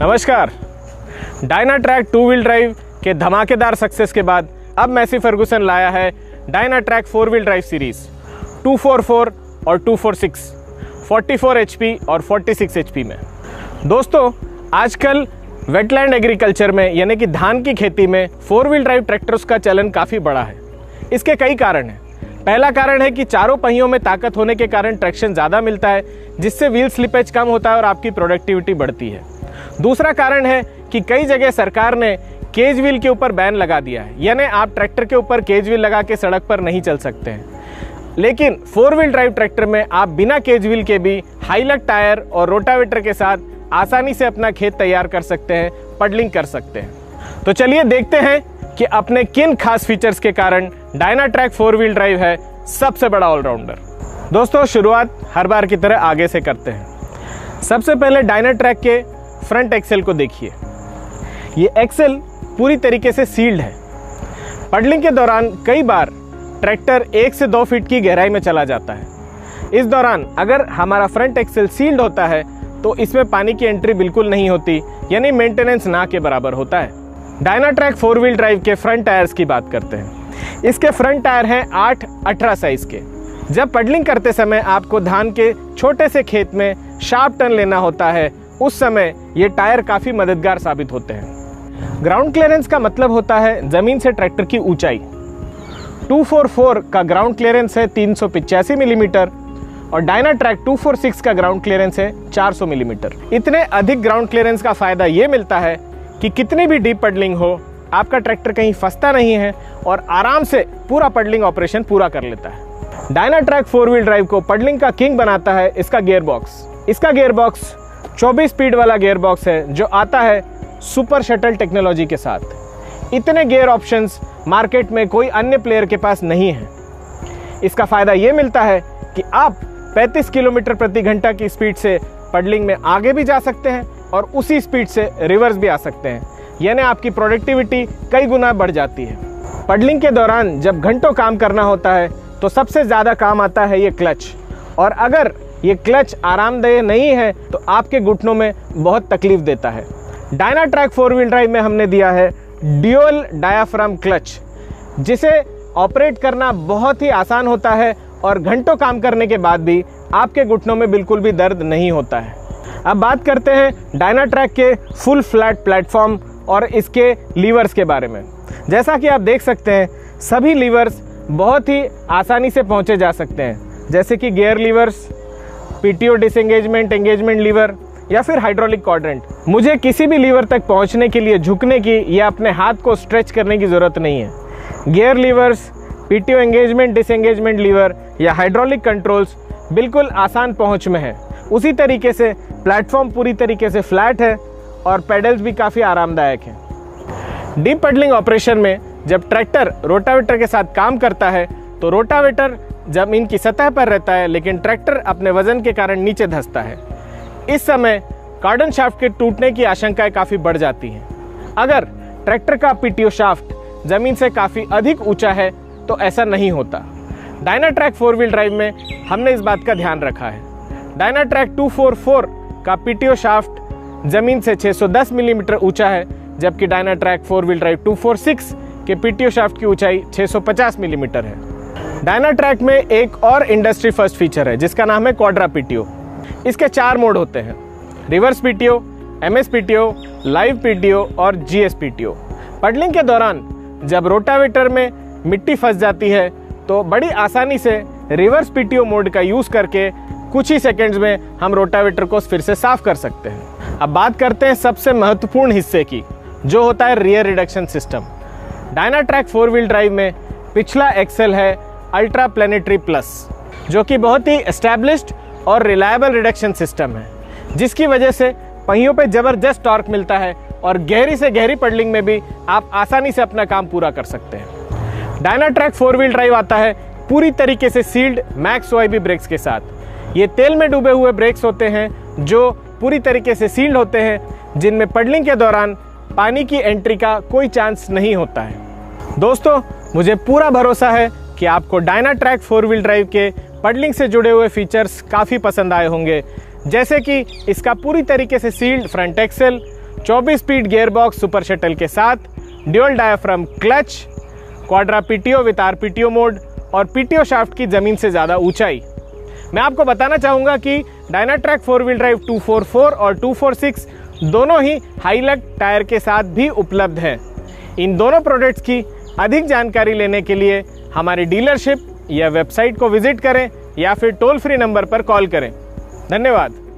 नमस्कार। Dynatrack two wheel drive के धमाकेदार सक्सेस के बाद अब मैसी फर्गुसन लाया है Dynatrack four wheel drive series 244 और 246, 44 HP और 46 HP में। दोस्तों, आजकल वेटलैंड एग्रीकल्चर में यानी कि धान की खेती में फोर व्हील ड्राइव ट्रैक्टर्स का चलन काफ़ी बड़ा है। इसके कई कारण हैं। पहला कारण है कि चारों पहियों में ताकत होने के कारण ट्रैक्शन ज़्यादा मिलता है, जिससे व्हील स्लिपेज कम होता है और आपकी प्रोडक्टिविटी बढ़ती है। दूसरा कारण है कि कई जगह सरकार ने केज व्हील के ऊपर बैन लगा दिया है, यानी आप ट्रैक्टर के ऊपर केज व्हील लगा के सड़क पर नहीं चल सकते हैं। लेकिन फोर व्हील ड्राइव ट्रैक्टर में आप बिना केज व्हील के भी हाईलक टायर और रोटावेटर के साथ आसानी से अपना खेत तैयार कर सकते हैं, पडलिंग कर सकते हैं। तो चलिए देखते हैं कि अपने किन खास फीचर्स के कारण डायनाट्रैक फोर व्हील ड्राइव है सबसे बड़ा ऑलराउंडर। दोस्तों, शुरुआत हर बार की तरह आगे से करते हैं। सबसे पहले डायनाट्रैक के फ्रंट एक्सेल को देखिए। ये एक्सेल पूरी तरीके से सील्ड है। पडलिंग के दौरान कई बार ट्रैक्टर 1 से 2 फीट की गहराई में चला जाता है। इस दौरान अगर हमारा फ्रंट एक्सेल सील्ड होता है तो इसमें पानी की एंट्री बिल्कुल नहीं होती, यानी मेंटेनेंस ना के बराबर होता है। डायनाट्रैक फोर व्हील ड्राइव के फ्रंट टायर्स की बात करते हैं। इसके फ्रंट टायर हैं 8-18 साइज के। जब पडलिंग करते समय आपको धान के छोटे से खेत में शार्प टर्न लेना होता है, उस समय ये टायर काफ़ी मददगार साबित होते हैं। ग्राउंड क्लियरेंस का मतलब होता है ज़मीन से ट्रैक्टर की ऊंचाई। 244 का ग्राउंड क्लियरेंस है 385 मिलीमीटर और डायनाट्रैक 246 का ग्राउंड क्लियरेंस है 400 मिलीमीटर। इतने अधिक ग्राउंड क्लियरेंस का फ़ायदा ये मिलता है कि कितनी भी डीप पडलिंग हो, आपका ट्रैक्टर कहीं फंसता नहीं है और आराम से पूरा पडलिंग ऑपरेशन पूरा कर लेता है। डायनाट्रैक फोर व्हील ड्राइव को पडलिंग का किंग बनाता है इसका गियर बॉक्स। इसका गियर बॉक्स 24 स्पीड वाला गियर बॉक्स है जो आता है सुपर शटल टेक्नोलॉजी के साथ। इतने गियर ऑप्शंस मार्केट में कोई अन्य प्लेयर के पास नहीं है। इसका फ़ायदा ये मिलता है कि आप 35 किलोमीटर प्रति घंटा की स्पीड से पडलिंग में आगे भी जा सकते हैं और उसी स्पीड से रिवर्स भी आ सकते हैं, यानी आपकी प्रोडक्टिविटी कई गुना बढ़ जाती है। पडलिंग के दौरान जब घंटों काम करना होता है तो सबसे ज़्यादा काम आता है ये क्लच, और अगर ये क्लच आरामदेह नहीं है तो आपके घुटनों में बहुत तकलीफ देता है। डायनाट्रैक फोर व्हील ड्राइव में हमने दिया है ड्यूअल डायाफ्राम क्लच, जिसे ऑपरेट करना बहुत ही आसान होता है और घंटों काम करने के बाद भी आपके घुटनों में बिल्कुल भी दर्द नहीं होता है। अब बात करते हैं डायनाट्रैक के फुल फ्लैट प्लेटफॉर्म और इसके लीवर्स के बारे में। जैसा कि आप देख सकते हैं, सभी लीवर्स बहुत ही आसानी से पहुंचे जा सकते हैं, जैसे कि gear levers, PTO disengagement, engagement lever या फिर हाइड्रोलिक क्वाड्रेंट। मुझे किसी भी लीवर तक पहुंचने के लिए झुकने की या अपने हाथ को स्ट्रेच करने की ज़रूरत नहीं है। Gear levers, PTO engagement, disengagement lever या हाइड्रोलिक कंट्रोल्स बिल्कुल आसान पहुंच में है। उसी तरीके से प्लेटफॉर्म पूरी तरीके से फ्लैट है और पेडल्स भी काफ़ी आरामदायक हैं। डीप पडलिंग ऑपरेशन में जब ट्रैक्टर रोटावेटर के साथ काम करता है तो रोटावेटर जमीन की सतह पर रहता है, लेकिन ट्रैक्टर अपने वजन के कारण नीचे धंसता है। इस समय कार्डन शाफ्ट के टूटने की आशंकाएं काफ़ी बढ़ जाती हैं। अगर ट्रैक्टर का पीटीओ शाफ्ट जमीन से काफ़ी अधिक ऊंचा है तो ऐसा नहीं होता। डायनाट्रैक फोर व्हील ड्राइव में हमने इस बात का ध्यान रखा है। डायनाट्रैक 244 का पीटीओ शाफ्ट जमीन से 610 मिलीमीटर ऊंचा है, जबकि डायनाट्रैक फोर व्हील ड्राइव 246 के पीटीओ शाफ्ट की ऊंचाई 650 मिलीमीटर है। डायनाट्रैक में एक और इंडस्ट्री फर्स्ट फीचर है जिसका नाम है क्वाड्रा पीटीओ। इसके 4 मोड होते हैं: reverse PTO, MS PTO, live PTO और जीएस पीटीओ। पडलिंग के दौरान जब रोटावेटर में मिट्टी फंस जाती है तो बड़ी आसानी से रिवर्स पीटीओ मोड का यूज़ करके कुछ ही सेकंड्स में हम रोटावेटर को फिर से साफ कर सकते हैं। अब बात करते हैं सबसे महत्वपूर्ण हिस्से की, जो होता है rear reduction system. Dynatrack four wheel drive में पिछला एक्सेल है अल्ट्रा प्लेनेटरी प्लस, जो कि बहुत ही एस्टैब्लिश्ड और रिलायबल रिडक्शन सिस्टम है, जिसकी वजह से पहियों पे ज़बरदस्त टॉर्क मिलता है और गहरी से गहरी पडलिंग में भी आप आसानी से अपना काम पूरा कर सकते हैं। डायनाट्रैक फोर व्हील ड्राइव आता है पूरी तरीके से सील्ड मैक्स OIB ब्रेक्स के साथ। ये तेल में डूबे हुए ब्रेक्स होते हैं जो पूरी तरीके से सील्ड होते हैं, जिनमें पडलिंग के दौरान पानी की एंट्री का कोई चांस नहीं होता है। दोस्तों, मुझे पूरा भरोसा है कि आपको डायनाट्रैक फोर व्हील ड्राइव के पडलिंग से जुड़े हुए फीचर्स काफ़ी पसंद आए होंगे, जैसे कि इसका पूरी तरीके से sealed front axle, 24 speed gearbox super shuttle के साथ, dual diaphragm clutch, quadra PTO with RPTO mode और पीटीओ शाफ्ट की ज़मीन से ज़्यादा ऊंचाई। मैं आपको बताना चाहूँगा कि डायनाट्रैक 4 व्हील ड्राइव 244 और 246 दोनों ही हाई लग टायर के साथ भी उपलब्ध है। इन दोनों प्रोडक्ट्स की अधिक जानकारी लेने के लिए हमारी डीलरशिप या वेबसाइट को विजिट करें या फिर टोल फ्री नंबर पर कॉल करें। धन्यवाद।